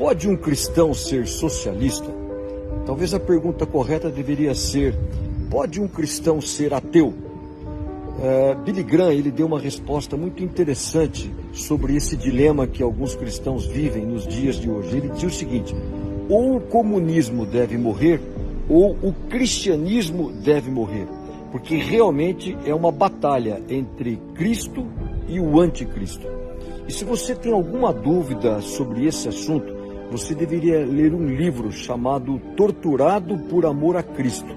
Pode um cristão ser socialista? Talvez a pergunta correta deveria ser: pode um cristão ser ateu? Billy Graham, ele deu uma resposta muito interessante sobre esse dilema que alguns cristãos vivem nos dias de hoje. Ele diz o seguinte: ou o comunismo deve morrer, ou o cristianismo deve morrer, porque realmente é uma batalha entre Cristo e o anticristo. E se você tem alguma dúvida sobre esse assunto, você deveria ler um livro chamado Torturado por Amor a Cristo.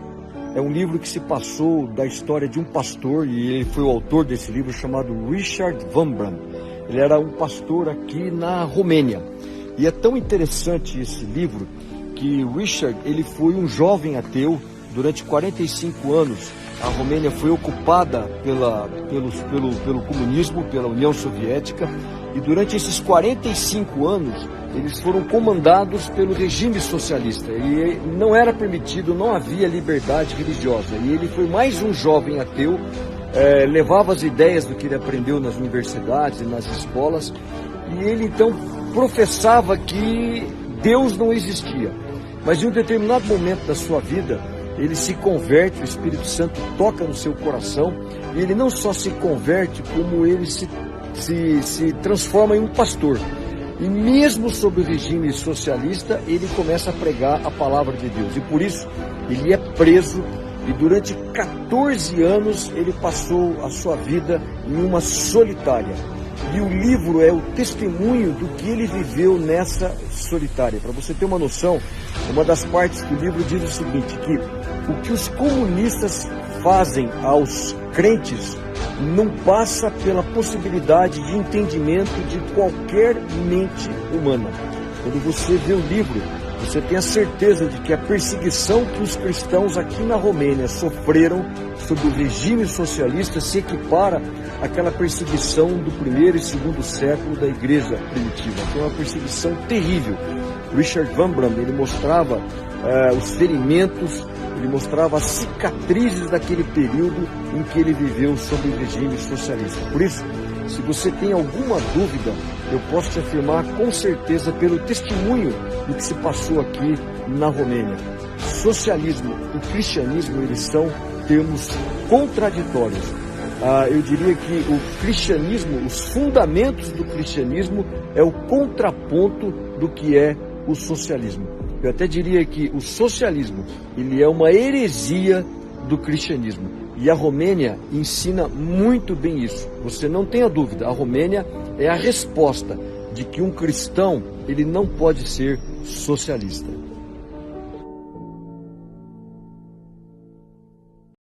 É um livro que se passou da história de um pastor, e ele foi o autor desse livro, chamado Richard Van Bram. Ele era um pastor aqui na Romênia. E é tão interessante esse livro que Richard, ele foi um jovem ateu. Durante 45 anos, a Romênia foi ocupada pelo comunismo, pela União Soviética, e durante esses 45 anos, eles foram comandados pelo regime socialista, e não era permitido, não havia liberdade religiosa, e ele foi mais um jovem ateu, levava as ideias do que ele aprendeu nas universidades e nas escolas, e ele então professava que Deus não existia. Mas em um determinado momento da sua vida, ele se converte, o Espírito Santo toca no seu coração, e ele não só se converte, como ele se transforma em um pastor. E mesmo sob o regime socialista, ele começa a pregar a palavra de Deus. E por isso, ele é preso, e durante 14 anos ele passou a sua vida em uma solitária. E o livro é o testemunho do que ele viveu nessa solitária. Para você ter uma noção, uma das partes do livro diz o seguinte, que o que os comunistas fazem aos crentes não passa pela possibilidade de entendimento de qualquer mente humana. Quando você vê o livro, você tem a certeza de que a perseguição que os cristãos aqui na Romênia sofreram sob o regime socialista se equipara àquela perseguição do primeiro e segundo século da igreja primitiva. Foi uma perseguição terrível. Richard Van Bram, ele mostrava os ferimentos, ele mostrava as cicatrizes daquele período em que ele viveu sob o regime socialista. Por isso, se você tem alguma dúvida, eu posso te afirmar com certeza pelo testemunho do que se passou aqui na Romênia. Socialismo e cristianismo, eles são termos contraditórios. Eu diria que o cristianismo, os fundamentos do cristianismo é o contraponto do que é o socialismo. Eu até diria que o socialismo, ele é uma heresia do cristianismo. E a Romênia ensina muito bem isso. Você não tenha dúvida, a Romênia é a resposta de que um cristão, ele não pode ser socialista.